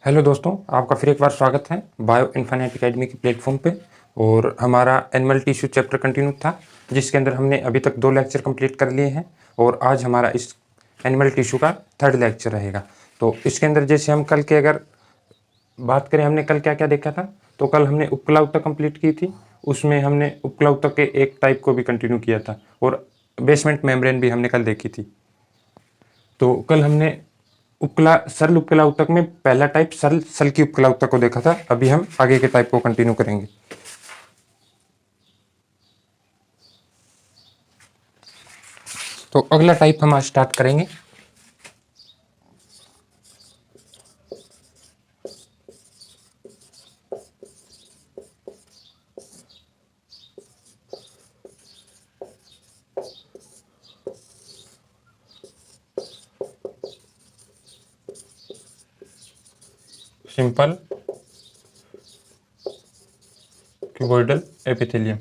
Hello दोस्तों, आपका फिर एक बार स्वागत है बायो इन्फिनिट एकेडमी के प्लेटफॉर्म पे। और हमारा एनिमल टिश्यू चैप्टर कंटिन्यू था, जिसके अंदर हमने अभी तक 2 लेक्चर कंप्लीट कर लिए हैं। और आज हमारा इस एनिमल टिश्यू का 3rd लेक्चर रहेगा। तो इसके अंदर जैसे हम कल के अगर बात करें, हमने कल क्या क्या देखा था। तो कल हमने उपकला ऊतक कंप्लीट की थी। उसमें हमने उपकला ऊतक के एक टाइप को भी कंटिन्यू किया था और बेसमेंट मेम्ब्रेन भी हमने कल देखी थी। तो कल हमने सरल उपकला ऊतक में पहला टाइप सरल सल्की उपकला ऊतक को देखा था। अभी हम आगे के टाइप को कंटिन्यू करेंगे। तो अगला टाइप हम आज स्टार्ट करेंगे। सिंपल क्यूबॉइडल एपिथेलियम,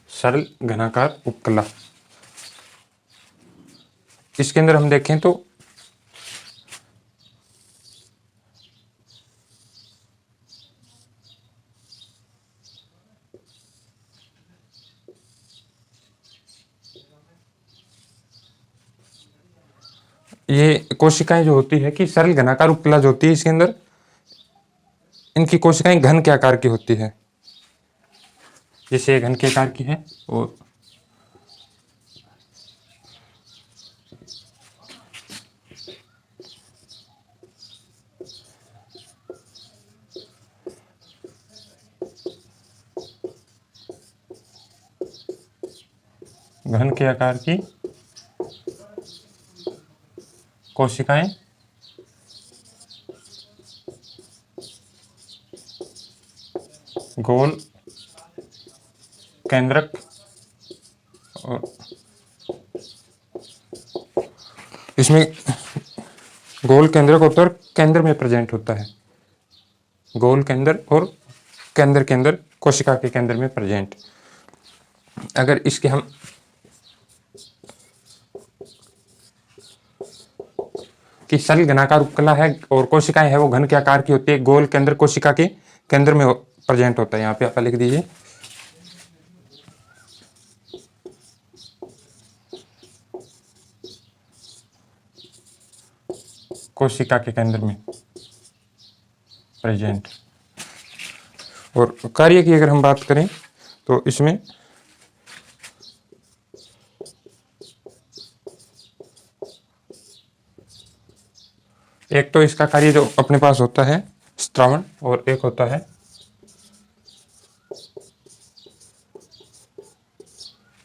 सरल घनाकार उपकला। इसके अंदर हम देखें तो ये कोशिकाएं जो होती है कि सरल घनाकार उपकला जो होती है, इसके अंदर इनकी कोशिकाएं घन के आकार की होती है। जैसे ये घन के आकार की है और घन के आकार की कोशिकाएं गोल केंद्रक और इसमें गोल केंद्रक होता है और केंद्र में प्रेजेंट होता है। गोल केंद्र और केंद्र के अंदर कोशिका के केंद्र में प्रेजेंट। अगर इसके हम कि सरल घनाकार उपकला है और कोशिकाएं है वो घन के आकार की होती है, गोल केंद्र कोशिका के केंद्र में प्रेजेंट होता है। यहाँ पे आप लिख दीजिए कोशिका के केंद्र में प्रेजेंट। और कार्य की अगर हम बात करें तो इसमें एक तो इसका कार्य जो अपने पास होता है स्त्रावण, और एक होता है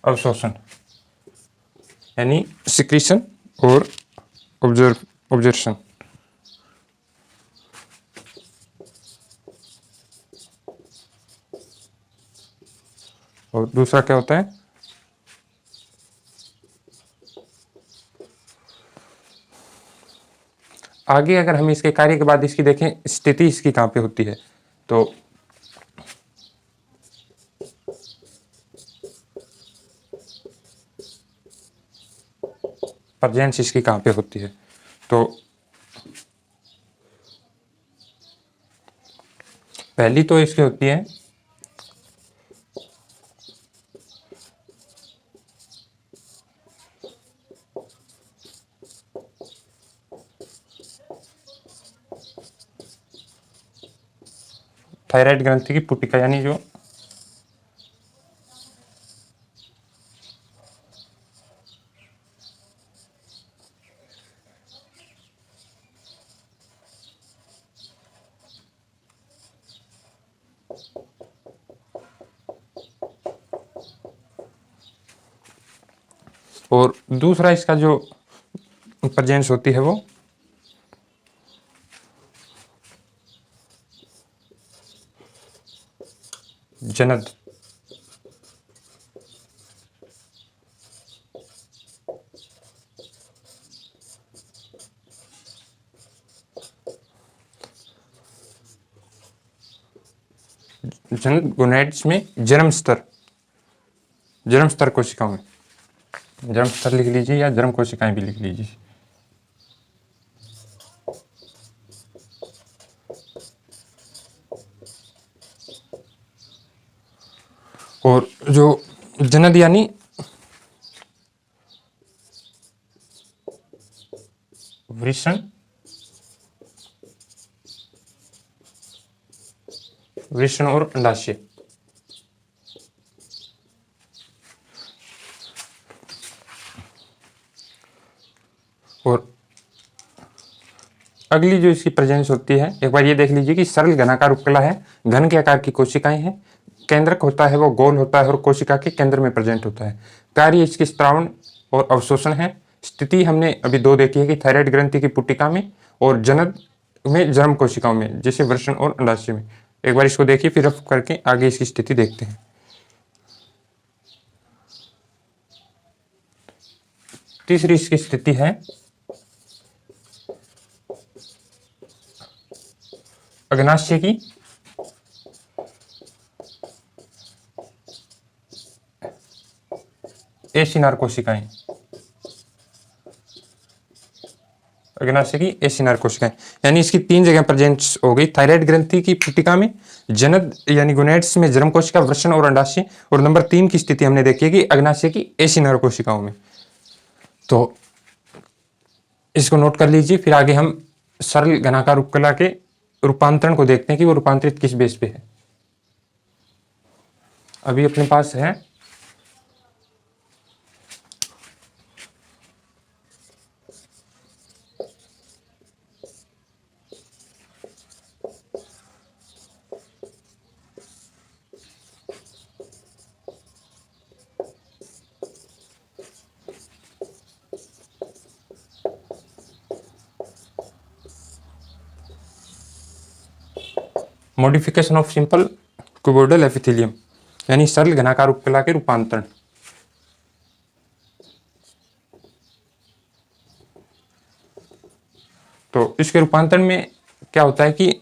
अवशोषण, यानी सिक्रीशन और ऑब्जर्वेशन। और दूसरा क्या होता है, आगे अगर हम इसके कार्य के बाद इसकी देखें स्थिति इसकी कहाँ पे होती है, तो प्रेजेंस इसकी कहाँ पे होती है। तो पहली तो इसकी होती है थायराइड ग्रंथि की पुटिका, यानी जो और दूसरा इसका जो प्रेजेंस होती है वो जनद। जनद गोनैड्स में जन्म स्तर कोशिकाओं में जन्म स्तर लिख लीजिए या जन्म कोशिकाएं भी लिख लीजिए। जो जनद यानी वृषण, वृषण और अंडाशय। और अगली जो इसकी प्रेजेंस होती है, एक बार ये देख लीजिए कि सरल घनाकार उपकला है, घन के आकार की कोशिकाएं हैं, केंद्रक होता है वो गोल होता है और कोशिका के केंद्र में प्रेजेंट होता है। कार्य इसकी स्त्रावण और अवशोषण है। स्थिति हमने अभी दो देखी है कि थायराइड ग्रंथि की पुटिका में और जनन में जर्म कोशिकाओं में, जैसे वृषण और अंडाशय में। एक बार इसको देखिए, फिर रफ करके आगे इसकी स्थिति देखते हैं। तीसरी इसकी स्थिति है अग्नाशय की एसिनार कोशिकाएं, अग्नाशय की एसिनार कोशिकाएं, यानी इसकी तीन जगह प्रेजेंस हो गई। थायराइड ग्रंथि की पुटिका में, जनद यानी गोनेड्स में जर्म कोशिका, वृषण और अंडाशय, और नंबर 3 की स्थिति हमने देखी है कि अग्नाशय की एसिनार कोशिकाओं में। तो इसको नोट कर लीजिए, फिर आगे हम सरल घनाकार उपकला के रूपांतरण को देखते हैं कि वो रूपांतरित किस बेस पे है। अभी अपने पास है modification of simple cuboidal epithelium, यानी सरल घनाकार उपकला के रूपांतरण। तो इसके रूपांतरण में क्या होता है कि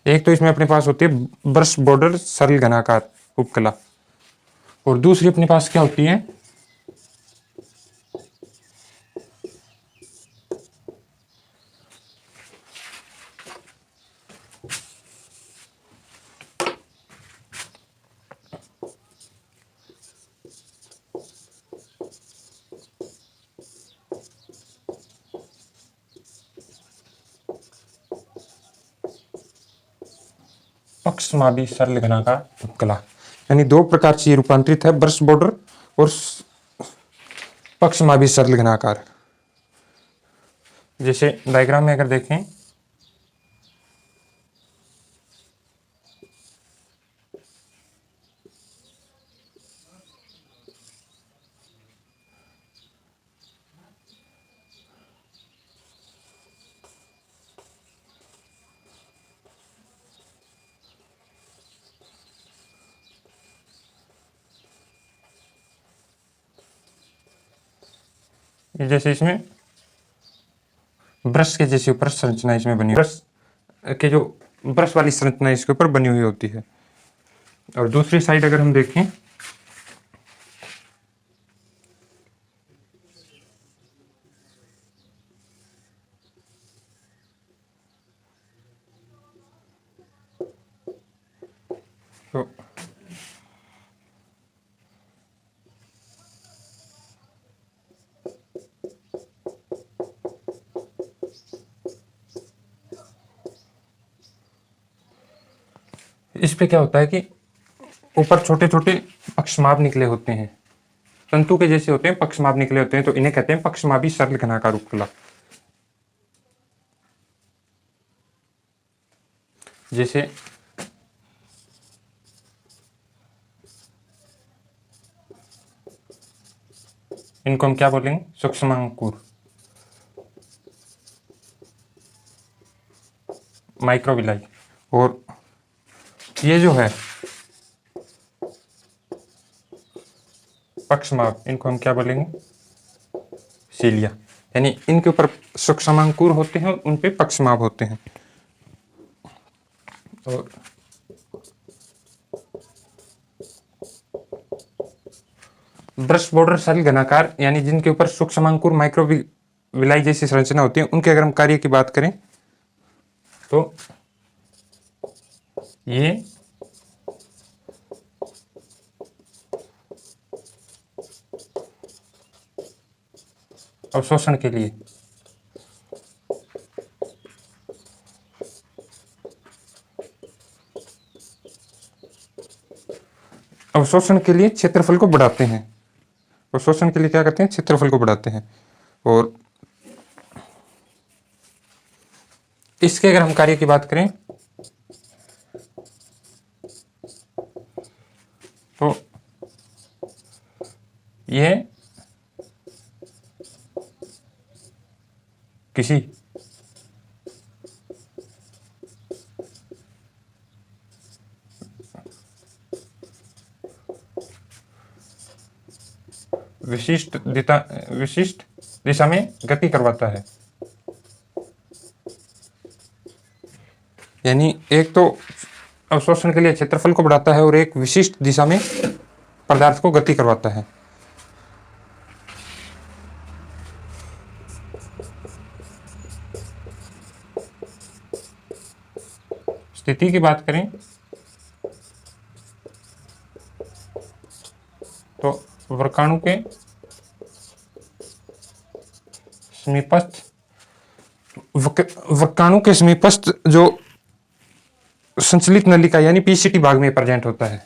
एक तो इसमें अपने पास होती है ब्रश बॉर्डर सरल घनाकार उपकला, और दूसरी अपने पास क्या होती है पक्षमापी सरल घनाकार उपकला। यानी दो प्रकार से रूपांतरित है, ब्रश बॉर्डर और पक्षमापी सरल घनाकार। जैसे डायग्राम में अगर देखें, जैसे इसमें ब्रश के जैसे ऊपर संरचना इसमें बनी, ब्रश के जो ब्रश वाली संरचना इसके ऊपर बनी हुई होती है। और दूसरी साइड अगर हम देखें, तो इस पे क्या होता है कि ऊपर छोटे छोटे पक्षमाप निकले होते हैं, तंतु के जैसे होते हैं, पक्षमाप निकले होते हैं, तो इन्हें कहते हैं पक्षमापी सरल घनाकार उपकला। जैसे इनको हम क्या बोलेंगे? सूक्ष्मांकुर, माइक्रोविलाई। और ये जो है पक्षमाभ, इनको हम क्या बोलेंगे? सीलिया। यानी इनके ऊपर सूक्ष्मांकुर होते हैं और उन पे पक्षमाभ होते हैं। और ब्रश बॉर्डर सेल घनाकार, यानी जिनके ऊपर सूक्ष्मांकुर माइक्रोविलाई जैसी संरचना होती है, उनके अगर हम कार्य की बात करें तो ये अवशोषण के लिए क्षेत्रफल को बढ़ाते हैं। अवशोषण के लिए क्या करते हैं? क्षेत्रफल को बढ़ाते हैं। और इसके अगर हम कार्य की बात करें तो यह किसी विशिष्ट दिशा में गति करवाता है। यानी एक तो अवशोषण के लिए क्षेत्रफल को बढ़ाता है और एक विशिष्ट दिशा में पदार्थ को गति करवाता है। स्थिति की बात करें तो वक्राणु के समीपस्थ जो संचलित नलिका यानी पीसीटी भाग में प्रेजेंट होता है।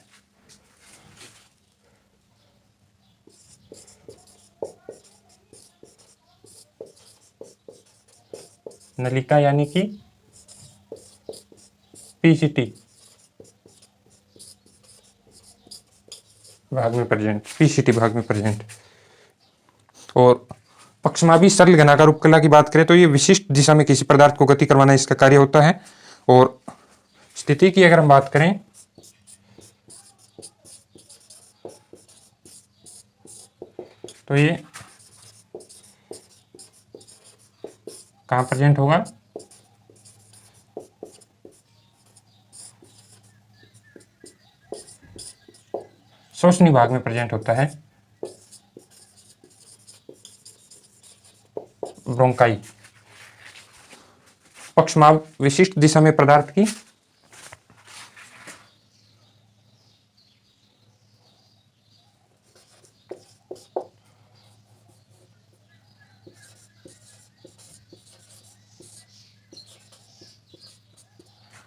नलिका यानी कि पीसीटी भाग में प्रेजेंट। और पक्षमाभी सरल घनाकार उपकला की बात करें तो ये विशिष्ट दिशा में किसी पदार्थ को गति करवाना इसका कार्य होता है। और स्थिति की अगर हम बात करें तो ये कहाँ प्रेजेंट होगा? शोषणी भाग में प्रेजेंट होता है, ब्रोंकाई। पक्षमाभ विशिष्ट दिशा में पदार्थ की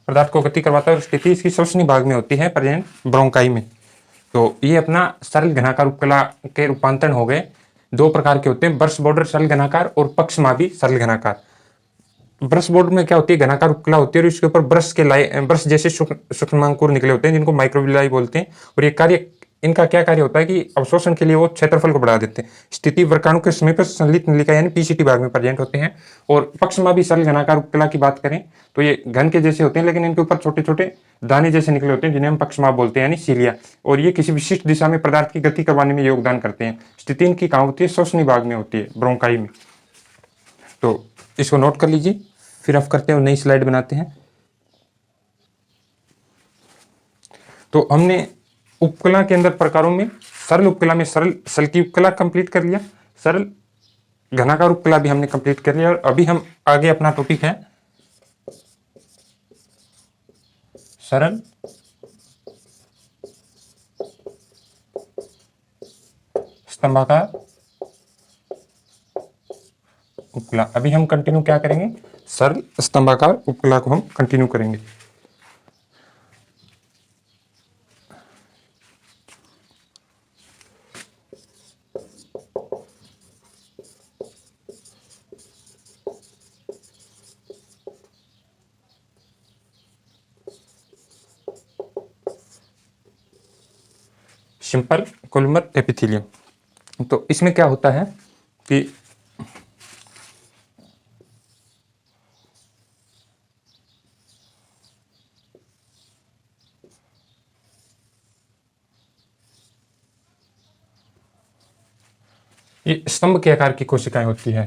पदार्थ को गति करवाता है और स्थिति इसकी शोषणी भाग में होती है, प्रेजेंट ब्रोंकाई में। तो ये अपना सरल घनाकार उपकला के रूपांतरण हो गए। दो प्रकार के होते हैं, ब्रश बॉर्डर सरल घनाकार और पक्षमाभी सरल घनाकार। ब्रश बोर्ड में क्या होती है? घनाकार उपकला होती है और इसके ऊपर ब्रश जैसे सूक्ष्मांकुर निकले होते हैं जिनको माइक्रोविलाई बोलते हैं। और ये कार्य, इनका क्या कार्य होता है कि अवशोषण के लिए वो क्षेत्रफल को बढ़ा देते हैं। स्थिति वक्राणु के समीप संलित नलिका यानी पीसीटी भाग में प्रेजेंट होते हैं। और पक्षमाभी सरल घनाकार उपकला की बात करें तो ये घन के जैसे होते हैं लेकिन इनके ऊपर छोटे छोटे दाने जैसे निकले होते हैं जिन्हें हम पक्षमाभ बोलते हैं यानी सीलिया। और ये किसी विशिष्ट दिशा में पदार्थ की गति करवाने में योगदान करते हैं। स्थिति इनकी कहाँ होती है? शोषणी भाग में होती है, ब्रोंकाई में। तो इसको नोट कर लीजिए, फिर आप करते हैं और नई स्लाइड बनाते हैं। तो हमने उपकला के अंदर प्रकारों में सरल उपकला में सरल की उपकला कंप्लीट कर लिया, सरल घनाकार उपकला भी हमने कंप्लीट कर लिया। और अभी हम आगे अपना टॉपिक है सरल स्तंभाकार उपकला। अभी हम कंटिन्यू क्या करेंगे? सरल स्तंभाकार उपकला को हम कंटिन्यू करेंगे। Simple columnar epithelium. तो इसमें क्या होता है कि ये स्तंभ के आकार की कोशिकाएं होती है।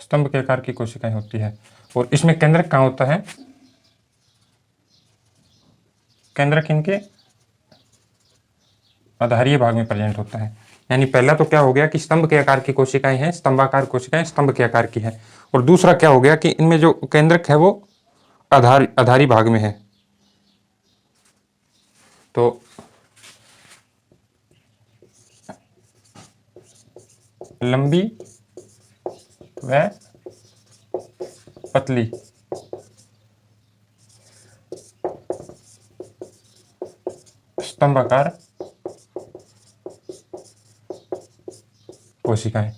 स्तंभ के आकार की कोशिकाएं होती है और इसमें केंद्रक कहाँ होता है? केंद्रक इनके आधारीय भाग में प्रेजेंट होता है। यानी पहला तो क्या हो गया कि स्तंभ के आकार की कोशिकाएं हैं, स्तंभाकार कोशिकाएं स्तंभ के आकार की है। और दूसरा क्या हो गया कि इनमें जो केंद्रक है वो आधारी भाग में है। तो लंबी व पतली स्तंभाकार कोशिकाएं।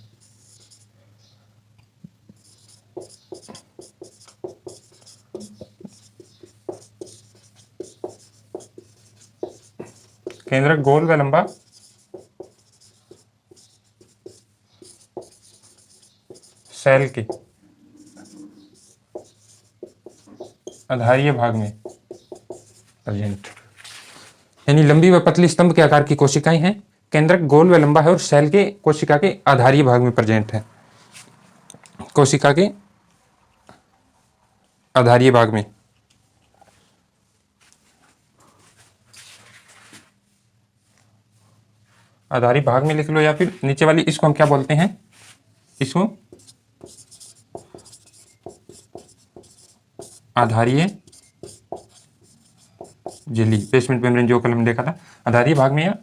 केंद्रक गोल व लंबा सेल के आधारीय भाग में प्रेजेंट। यानी लंबी व पतली स्तंभ के आकार की कोशिकाएं हैं, केंद्रक गोल व लंबा है और सेल के कोशिका के आधारीय भाग में प्रेजेंट है। कोशिका के आधारीय भाग में आधारी भाग में लिख लो, या फिर नीचे वाली इसको हम क्या बोलते हैं? इसको आधारीय झिल्ली, बेसमेंट मेम्ब्रेन जो कल हम देखा था, आधारीय भाग में या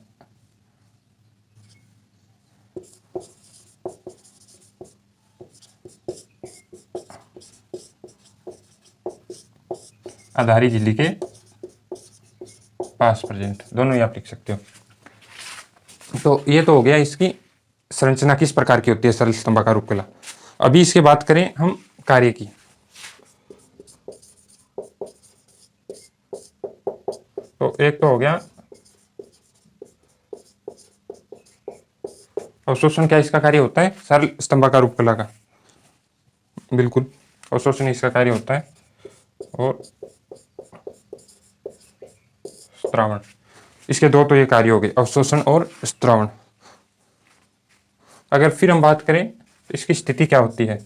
आधारी झिल्ली के पास प्रेजेंट, दोनों ही आप लिख सकते हो। तो ये तो हो गया इसकी संरचना किस प्रकार की होती है, सरल स्तंभाकार उपकला। अभी इसके बात करें हम कार्य की। तो एक तो हो गया अवशोषण, क्या इसका कार्य होता है? सरल स्तंभाकार उपकला का बिल्कुल अवशोषण इसका कार्य होता है, और स्त्रावण, इसके दो तो ये कार्य हो गए, अवशोषण और स्त्रावण। अगर फिर हम बात करें तो इसकी स्थिति क्या होती है?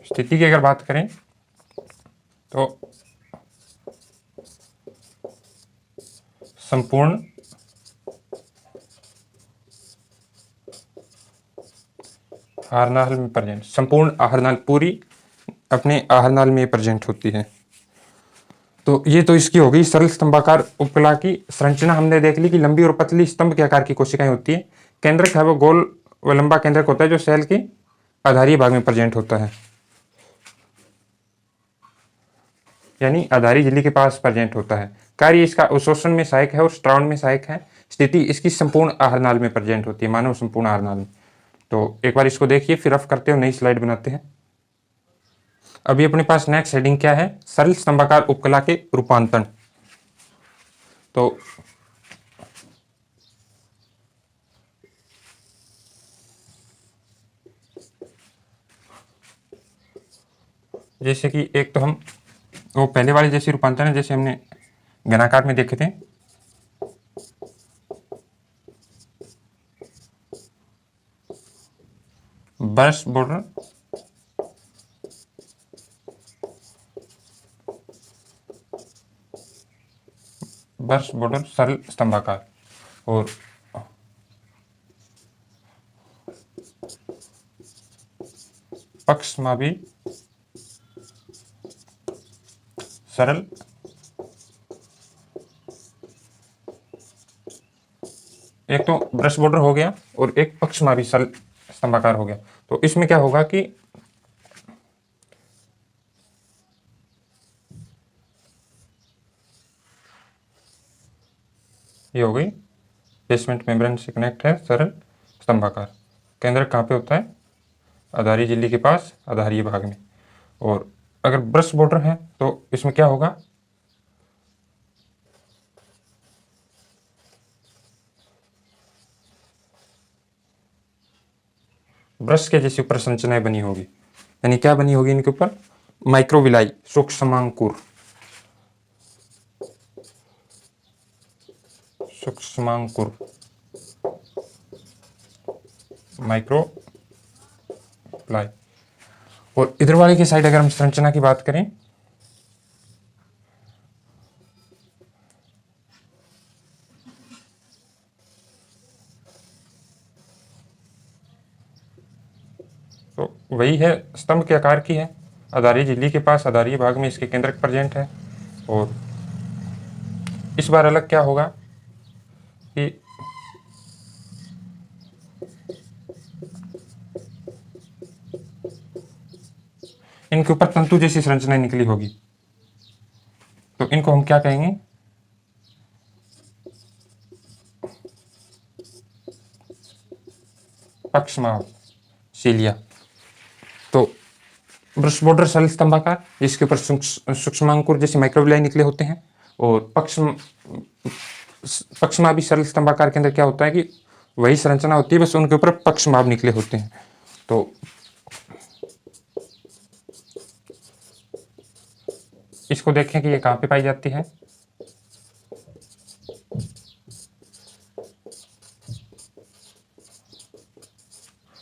स्थिति की अगर बात करें तो संपूर्ण आहारनाल में प्रेजेंट, संपूर्ण आहारनाल, पूरी अपने आहारनाल में प्रेजेंट होती है। तो ये तो इसकी हो गई सरल स्तंभाकार उपकला की संरचना। हमने देख ली कि लंबी और पतली स्तंभ के आकार की कोशिकाएं होती है। केंद्रक है वो गोल व लंबा केंद्रक होता है जो सेल के आधारीय भाग में प्रेजेंट होता है, यानी आधारी झिल्ली के पास प्रेजेंट होता है। कार्य इसका अवशोषण में सहायक है और स्त्रावण में सहायक है। स्थिति इसकी संपूर्ण आहारनाल में प्रेजेंट होती है, मानव संपूर्ण आहारनाल में। तो एक बार इसको देखिए, फिर रफ करते हो, नई स्लाइड बनाते हैं। अभी अपने पास नेक्स्ट हेडिंग क्या है? सरल स्तंभाकार उपकला के रूपांतरण। तो जैसे कि एक तो हम वो पहले वाले जैसे रूपांतरण जैसे हमने घनाकार में देखे थे, बर्स्ट बॉर्डर, बर्स्ट बॉर्डर सरल स्तंभाकार, और पक्षमापी सरल एक तो ब्रश बॉर्डर हो गया और एक पक्षमापी सरल स्तंभाकार हो गया। तो इसमें क्या होगा कि ये हो गई बेसमेंट मेम्ब्रेन से कनेक्ट है सरल स्तंभाकार। केंद्र कहाँ पे होता है? आधारी झिल्ली के पास, आधारीय भाग में। और अगर ब्रश बॉर्डर है तो इसमें क्या होगा, ब्रश के जैसी ऊपर संरचनाएं बनी होगी। यानी क्या बनी होगी इनके ऊपर, माइक्रोविलाई, सूक्ष्मांकुर, सूक्ष्मांकुर, माइक्रोविलाई। और इधर वाले की साइड अगर हम संरचना की बात करें, तो वही है, स्तंभ के आकार की है, आधारीय झिल्ली के पास आधारीय भाग में इसके केंद्रक प्रेजेंट है। और इस बार अलग क्या होगा कि इनके ऊपर तंतु जैसी संरचनाएं निकली होगी, तो इनको हम क्या कहेंगे, पक्षमाभ, सीलिया। तो ब्रश बॉर्डर सरल स्तंभाकार जिसके ऊपर सूक्ष्मांकुर जैसे माइक्रोविलाई निकले होते हैं, और पक्षमाभी सरल स्तंभाकार के अंदर क्या होता है कि वही संरचना होती है, बस उनके ऊपर पक्षमाभ निकले होते हैं। तो इसको देखें कि ये कहाँ पे पाई जाती है।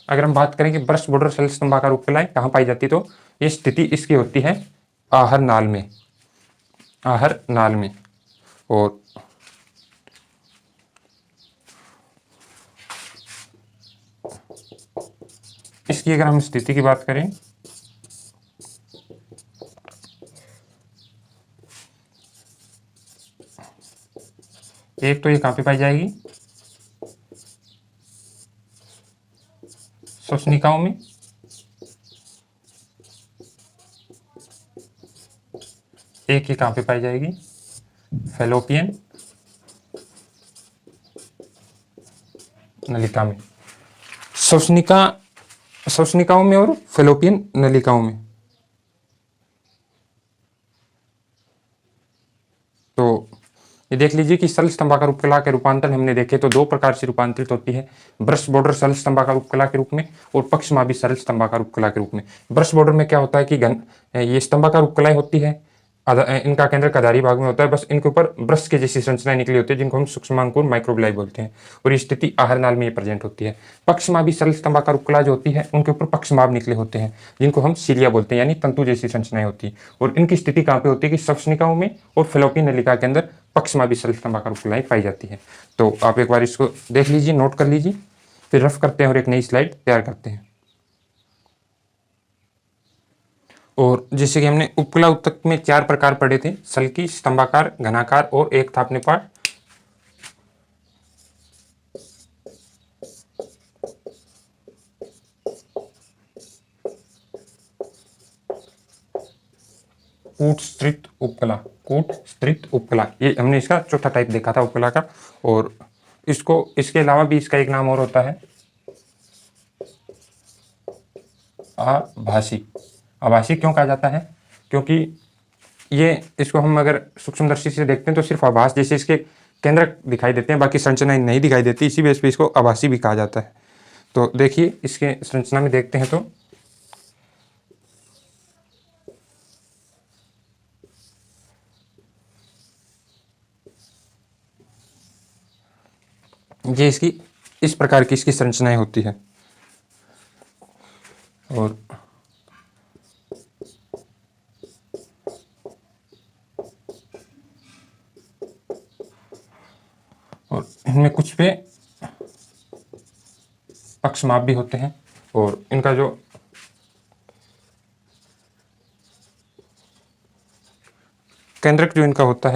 अगर हम बात करें कि ब्रश बॉर्डर सरल स्तंभाकार उपकलाएं कहाँ पाई जाती है, तो ये स्थिति इसकी होती है आहर नाल में, आहर नाल में। और इसकी अगर हम स्थिति की बात करें, एक तो ये कहाँ पे पाई जाएगी, श्वसनिकाओं में, एक ये कहाँ पे पाई जाएगी, फैलोपियन नलिका में, श्वसनिकाओं में और फैलोपियन नलिकाओं में। तो ये देख लीजिए कि सरल स्तंभाकार उपकला के रूपांतरण हमने देखे तो दो प्रकार से रूपांतरित होती है, ब्रश बॉर्डर सरल स्तंभाकार उपकला के रूप में और पक्षमाभी सरल स्तंभाकार उपकला के रूप में। ब्रश बॉर्डर में क्या होता है कि ये स्तंभाकार उपकलाएं होती है, इनका केंद्र आधारी भाग में होता है, बस इनके ऊपर ब्रश की जैसी संरचनाएं निकली होती है जिनको हम सूक्ष्मांकुर माइक्रोविलाई बोलते हैं, और ये स्थिति आहर नाल में ये प्रेजेंट होती है। पक्षमाभी सरल स्तंभाकार उपकला जो होती है उनके ऊपर पक्षमाभ निकले होते हैं जिनको हम सीलिया बोलते हैं, यानी तंतु जैसी संरचनाएं होती है। और इनकी स्थिति कहाँ पे होती है कि श्वसनिकाओं में और फैलोपियन नलिका के अंदर पक्षमाभी सरल स्तंभाकार उपकलाएं पाई जाती है। तो आप एक बार इसको देख लीजिए, नोट कर लीजिए, फिर रफ करते हैं और एक नई स्लाइड तैयार करते हैं। और जैसे कि हमने उपकला उत्तक में 4 प्रकार पढ़े थे, सल्की, स्तंभाकार, घनाकार और एक था अपने पास कूटस्थित उपकला, कूटस्थित उपकला, ये हमने इसका चौथा टाइप देखा था उपकला का। और इसको इसके अलावा भी इसका एक नाम और होता है आभासी। आभासी क्यों कहा जाता है, क्योंकि ये इसको हम अगर सूक्ष्मदर्शी से देखते हैं तो सिर्फ आभास जैसे इसके केंद्रक दिखाई देते हैं, बाकी संरचनाएं नहीं दिखाई देती, इसी बेस पे इसको आभासी भी कहा जाता है। तो देखिए इसके संरचना में देखते हैं तो ये इसकी इस प्रकार की इसकी संरचनाएं होती है। और इनमें कुछ पे पक्षमाप भी होते हैं, और इनका जो केंद्रक जो इनका होता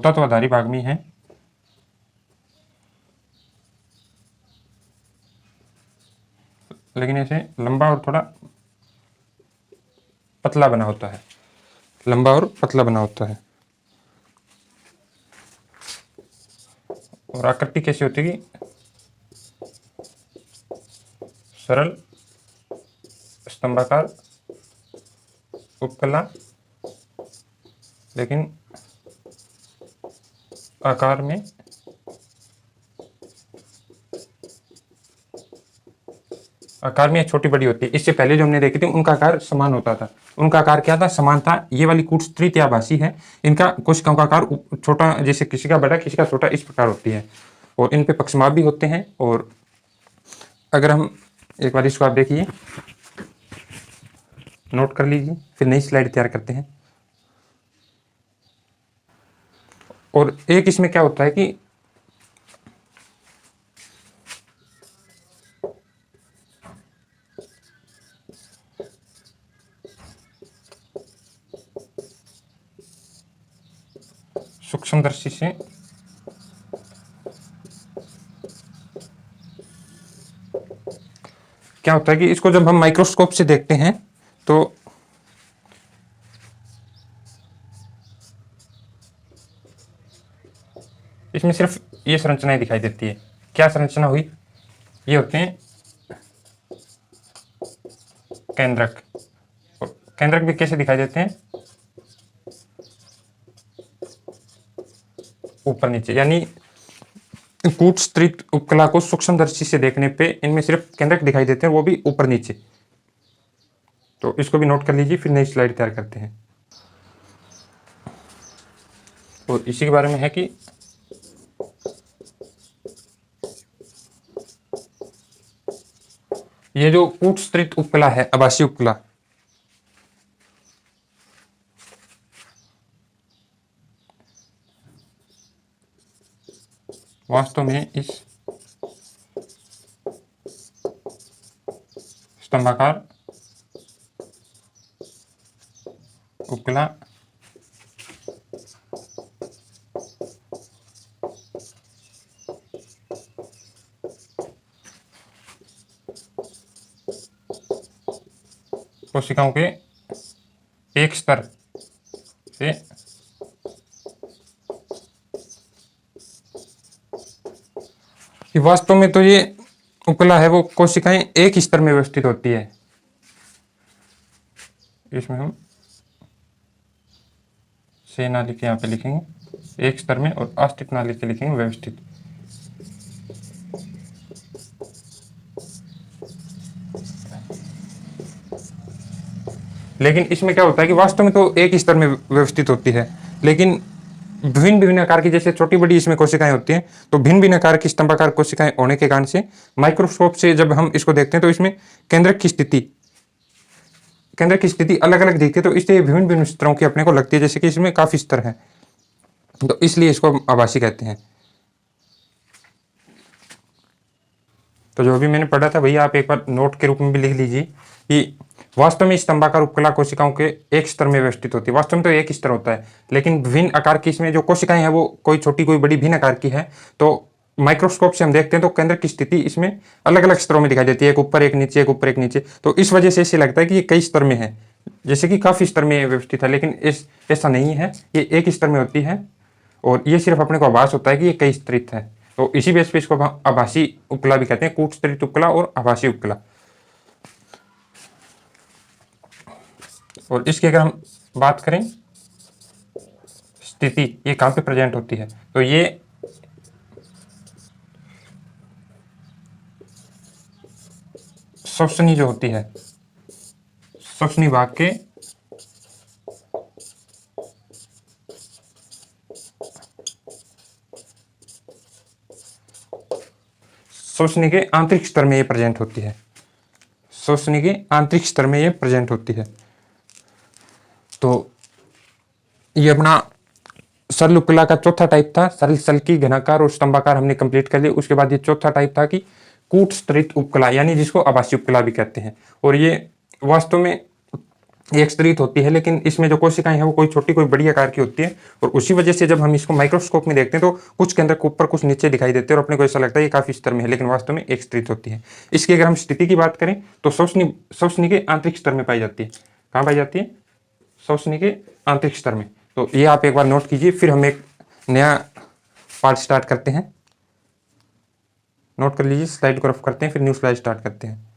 तो आधारी भाग में है, लेकिन ऐसे लंबा और थोड़ा पतला बना होता है, लंबा और पतला बना होता है। और आकृति कैसी होती है, सरल स्तंभाकार उपकला, लेकिन आकार में छोटी बड़ी होती है। इससे पहले जो हमने देखी थी उनका आकार समान होता था। उनका आकार क्या था? समान था। ये वाली कूटस्त्रीत या आभासी है, इनका कोशिकाओं का आकार छोटा, जैसे किसी का बड़ा किसी का छोटा, इस प्रकार होती है। और इन पे पक्षमाप भी होते हैं। और अगर हम एक बार इसको आप देखिए, नोट कर लीजिए, फिर नई स्लाइड तैयार करते हैं। और एक इसमें क्या होता है कि सूक्ष्मदर्शी से क्या होता है कि इसको जब हम माइक्रोस्कोप से देखते हैं तो इसमें सिर्फ ये संरचनाएं दिखाई देती है। क्या संरचना हुई? ये होते हैं केंद्रक। और केंद्रक भी कैसे दिखाई देते हैं? ऊपर नीचे, यानी कूटस्त्रीत उपकला को सूक्ष्मदर्शी से देखने पे इनमें सिर्फ केंद्रक दिखाई देते हैं, वो भी ऊपर नीचे। तो इसको भी नोट कर लीजिए, फिर नई स्लाइड तैयार करते हैं। और इसी के बारे में है कि ये जो कूटस्त्रीत उपकला है, आभासी उपकला, वास्तव में इस स्तंभाकार उपकला कोशिकाओं के एक स्तर से वास्तव में तो ये उपकला है वो कोशिकाएं एक स्तर में व्यवस्थित होती है। इसमें हम से नाली के यहाँ पे लिखेंगे एक स्तर में, और अस्तित्व नाली के लिखेंगे व्यवस्थित। लेकिन इसमें क्या होता है कि वास्तव में तो एक स्तर में व्यवस्थित होती है, लेकिन भिन्न विभिन्न आकार की, जैसे छोटी बड़ी इसमें कोशिकाएं होती हैं, तो भिन्न भिन्न आकार की स्तंभाकार कोशिकाएं होने के कारण से माइक्रोस्कोप से जब हम इसको देखते हैं तो इसमें केंद्रक की स्थिति अलग अलग दिखती है। तो इसलिए विभिन्न विभिन्न स्तरों की अपने को लगती है, जैसे कि इसमें काफी स्तर है, तो इसलिए इसको आभासी कहते हैं। तो जो भी मैंने पढ़ा था भैया आप एक बार नोट के रूप में भी लिख लीजिए कि वास्तव में स्तंभाकार उपकला कोशिकाओं के एक स्तर में व्यवस्थित होती है। वास्तव में तो एक स्तर होता है, लेकिन विभिन्न आकार की इसमें जो कोशिकाएं हैं वो कोई छोटी कोई बड़ी भिन्न आकार की है। तो माइक्रोस्कोप से हम देखते हैं तो केंद्र की स्थिति इसमें अलग अलग स्तरों में दिखाई देती है, एक ऊपर एक नीचे, एक ऊपर एक नीचे। तो इस वजह से ऐसे लगता है कि ये कई स्तर में है, जैसे कि काफी स्तर में व्यवस्थित है, लेकिन ऐसा नहीं है, ये एक स्तर में होती है। और ये सिर्फ अपने को आभास होता है कि ये कई स्तरित है। तो इसी बेस पे इसको आभासी उपकला भी कहते हैं, कूटस्त्रीत उपकला और आभासी उपकला। और इसकी अगर हम बात करें स्थिति, ये कहाँ पे प्रेजेंट होती है, तो ये श्वसनी जो होती है, श्वसनी भाग के श्वसनी के आंतरिक स्तर में ये प्रेजेंट होती है। श्वसनी के आंतरिक स्तर में ये प्रेजेंट होती है। तो ये अपना सरल उपकला का चौथा टाइप था। सरल, सल्की, घनाकार और स्तंभाकार हमने कंप्लीट कर लिया। उसके बाद ये चौथा टाइप था कि कूटस्त्रीत उपकला, यानी जिसको आभासी उपकला भी कहते हैं। और ये वास्तव में एक स्तरित होती है, लेकिन इसमें जो कोशिकाएं हैं वो कोई छोटी कोई बड़ी आकार की होती है। और उसी वजह से जब हम इसको माइक्रोस्कोप में देखते हैं तो कुछ केंद्र के ऊपर कुछ नीचे दिखाई देते हैं और अपने को ऐसा लगता है ये काफी स्तर में है, लेकिन वास्तव में एक स्तरित होती है। इसकी अगर हम स्थिति की बात करें तो श्वसनी के आंतरिक स्तर में पाई जाती है। कहाँ पाई जाती है? श्वसनी के आंतरिक स्तर में। तो ये आप एक बार नोट कीजिए, फिर हम एक नया पार्ट स्टार्ट करते हैं। नोट कर लीजिए, स्लाइड को रफ करते हैं, फिर न्यू स्लाइड स्टार्ट करते हैं।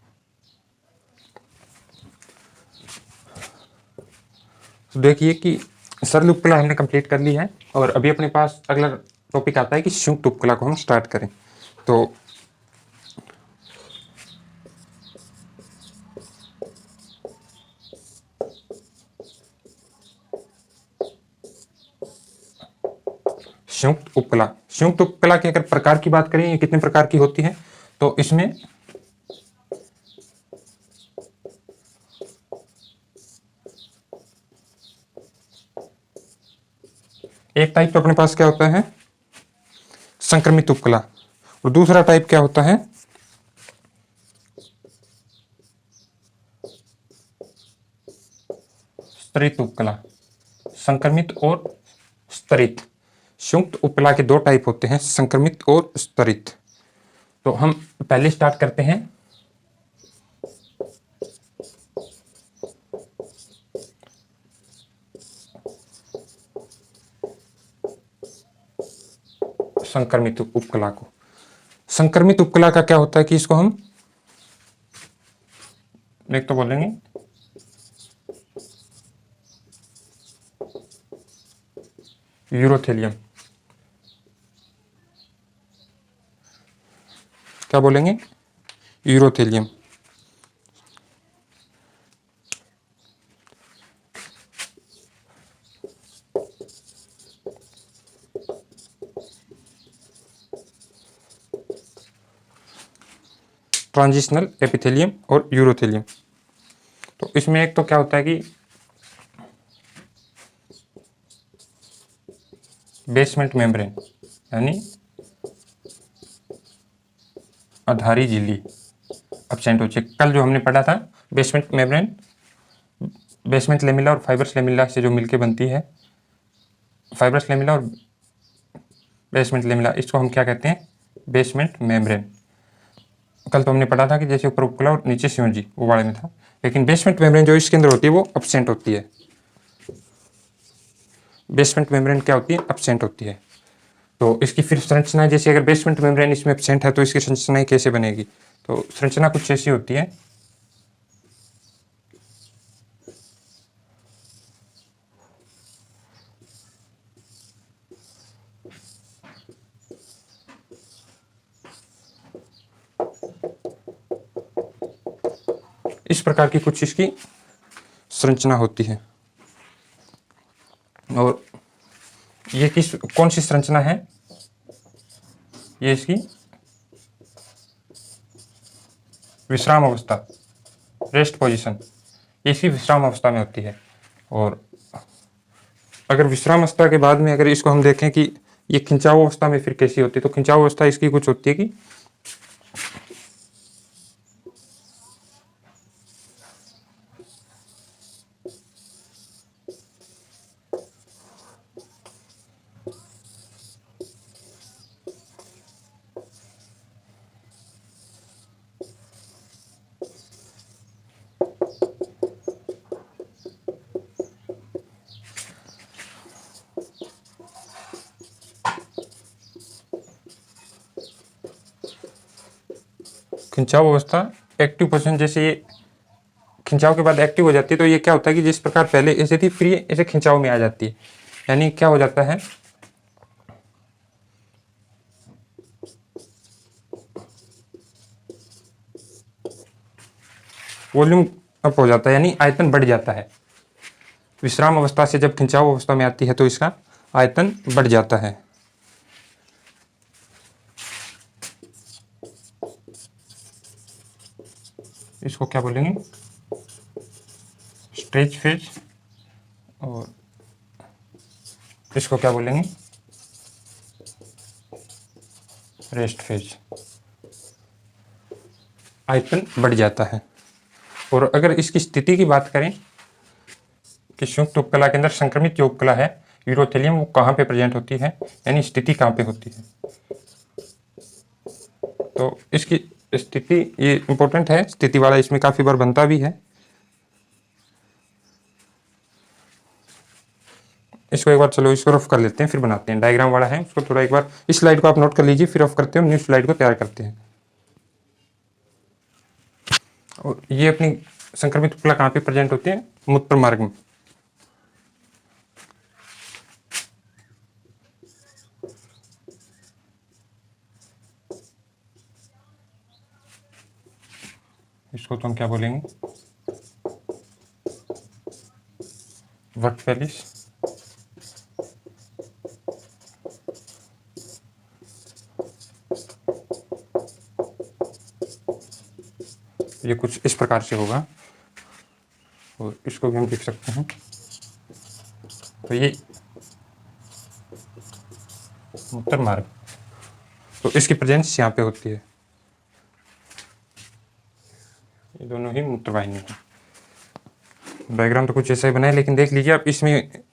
तो देखिए कि सरल उपकला हमने कंप्लीट कर ली है और अभी अपने पास अगला टॉपिक आता है कि संयुक्त उपकला को हम स्टार्ट करें। तो संयुक्त उपकला की अगर प्रकार की बात करें, ये कितने प्रकार की होती है, तो इसमें एक टाइप तो अपने पास क्या होता है, संक्रमित उपकला, और दूसरा टाइप क्या होता है, स्तरित उपकला। संक्रमित और स्तरित, संयुक्त उपकला के दो टाइप होते हैं, संक्रमित और स्तरित। तो हम पहले स्टार्ट करते हैं संक्रमित उपकला को। संक्रमित उपकला का क्या होता है कि इसको हम एक तो बोलेंगे यूरोथेलियम, क्या बोलेंगे, यूरोथेलियम। ट्रांजिशनल एपिथेलियम और यूरोथेलियम। तो इसमें एक तो क्या होता है कि बेसमेंट मेम्ब्रेन यानी आधारी झिल्ली एब्सेंट हो जाए। कल जो हमने पढ़ा था बेसमेंट मेम्ब्रेन बेसमेंट लेमिला और फाइब्रस लेमिला से जो मिलके बनती है, फाइब्रस लेमिला और बेसमेंट लेमिला, इसको हम क्या कहते हैं, बेसमेंट मेम्ब्रेन। कल तो हमने पढ़ा था कि जैसे ऊपर उपकला और नीचे सियोंजी, वो वाले में था, लेकिन बेसमेंट मेम्ब्रेन जो इसके अंदर होती है वो एब्सेंट होती है। बेसमेंट मेम्ब्रेन क्या होती है, एब्सेंट होती है। तो इसकी फिर संरचना, जैसे अगर बेसमेंट मेम्ब्रेन इसमें एब्सेंट है तो इसकी संरचना कैसे बनेगी, तो संरचना कुछ ऐसी होती है, इस प्रकार की कुछ इसकी संरचना होती है। और ये कौन सी संरचना है, ये इसकी विश्राम अवस्था, रेस्ट पोजीशन, इसी विश्राम अवस्था में होती है। और अगर विश्राम अवस्था के बाद में अगर इसको हम देखें कि ये खिंचाव अवस्था में फिर कैसी होती है, तो खिंचाव अवस्था इसकी कुछ होती है कि खिंचाव अवस्था एक्टिव पोजीशन। जैसे ये खिंचाव के बाद एक्टिव हो जाती है, तो ये क्या होता है कि जिस प्रकार पहले ऐसे थी फिर ये ऐसे खिंचाव में आ जाती है, यानी क्या हो जाता है, वॉल्यूम अप हो जाता है, यानी आयतन बढ़ जाता है। विश्राम अवस्था से जब खिंचाव अवस्था में आती है तो इसका आयतन बढ़ जाता है। इसको क्या बोलेंगे, स्ट्रेच फेज, और इसको क्या बोलेंगे, रेस्ट फेज। आयतन बढ़ जाता है। और अगर इसकी स्थिति की बात करें कि संयुक्त उपकला के अंदर संक्रमित जो उपकला है यूरोथेलियम, वो कहाँ पे प्रेजेंट होती है, यानी स्थिति कहाँ पे होती है, तो इसकी स्थिति ये इंपॉर्टेंट है, स्थिति वाला इसमें काफ़ी बार बनता भी है। इसको एक बार चलो इसको रफ कर लेते हैं, फिर बनाते हैं, डायग्राम वाला है उसको थोड़ा एक बार इस स्लाइड को आप नोट कर लीजिए, फिर रफ करते हैं, न्यू स्लाइड को तैयार करते हैं। और ये अपनी संक्रमित उपकला कहाँ पे प्रेजेंट होती है, मूत्र मार्ग में। इसको तो हम क्या बोलेंगे, वर्कस्पेस। ये कुछ इस प्रकार से होगा और इसको भी हम देख सकते हैं। तो ये मूत्र मार्ग, तो इसकी प्रेजेंस यहाँ पे होती है। ये दोनों ही मूत्र वाहिनी है। डायग्राम तो कुछ ऐसा ही बना है, लेकिन देख लीजिए आप, इसमें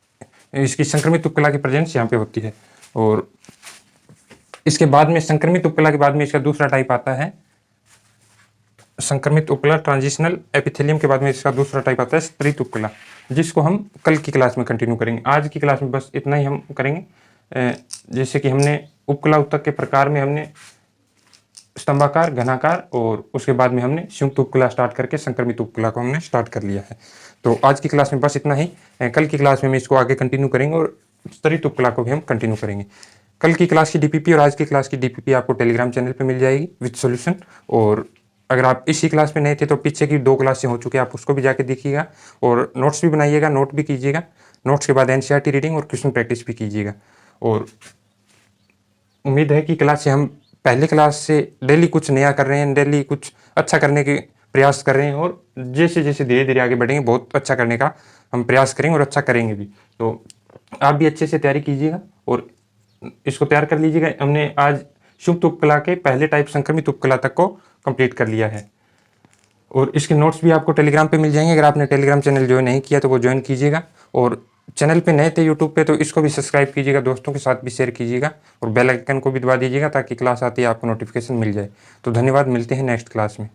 इसकी संक्रमित उपकला की प्रेजेंस यहाँ पे होती है। और इसके बाद में संक्रमित उपकला के बाद में इसका दूसरा टाइप आता है संक्रमित उपकला ट्रांजिशनल एपिथेलियम के बाद में इसका दूसरा टाइप आता है स्तरित उपकला, जिसको हम कल की क्लास में कंटिन्यू करेंगे। आज की क्लास में बस इतना ही हम करेंगे। जैसे कि हमने उपकला ऊतक के प्रकार में हमने स्तंभाकार, घनाकार और उसके बाद में हमने संयुक्त उपकला स्टार्ट करके संक्रमित उपकला को हमने स्टार्ट कर लिया है। तो आज की क्लास में बस इतना ही। कल की क्लास में हम इसको आगे कंटिन्यू करेंगे और स्तरित उपकला को भी हम कंटिन्यू करेंगे। कल की क्लास की डीपीपी और आज की क्लास की डीपीपी आपको टेलीग्राम चैनल पे मिल जाएगी विद सॉल्यूशन। और अगर आप इसी क्लास में नए थे तो पीछे की 2 क्लासें हो चुकी है, आप उसको भी जाके देखिएगा और नोट्स भी बनाइएगा, नोट भी कीजिएगा। नोट्स के बाद एनसीईआरटी रीडिंग और क्वेश्चन प्रैक्टिस भी कीजिएगा। और उम्मीद है कि क्लास से हम पहले क्लास से डेली कुछ नया कर रहे हैं, डेली कुछ अच्छा करने के प्रयास कर रहे हैं और जैसे जैसे धीरे धीरे आगे बढ़ेंगे बहुत अच्छा करने का हम प्रयास करेंगे और अच्छा करेंगे भी। तो आप भी अच्छे से तैयारी कीजिएगा और इसको तैयार कर लीजिएगा। हमने आज संयुक्त उपकला के पहले टाइप संक्रमित उपकला तक को कंप्लीट कर लिया है और इसके नोट्स भी आपको टेलीग्राम पे मिल जाएंगे। अगर आपने टेलीग्राम चैनल ज्वाइन नहीं किया तो वो ज्वाइन कीजिएगा और चैनल पे नए थे यूट्यूब पे तो इसको भी सब्सक्राइब कीजिएगा, दोस्तों के साथ भी शेयर कीजिएगा और बेल आइकन को भी दबा दीजिएगा ताकि क्लास आती है आपको नोटिफिकेशन मिल जाए। तो धन्यवाद, मिलते हैं नेक्स्ट क्लास में।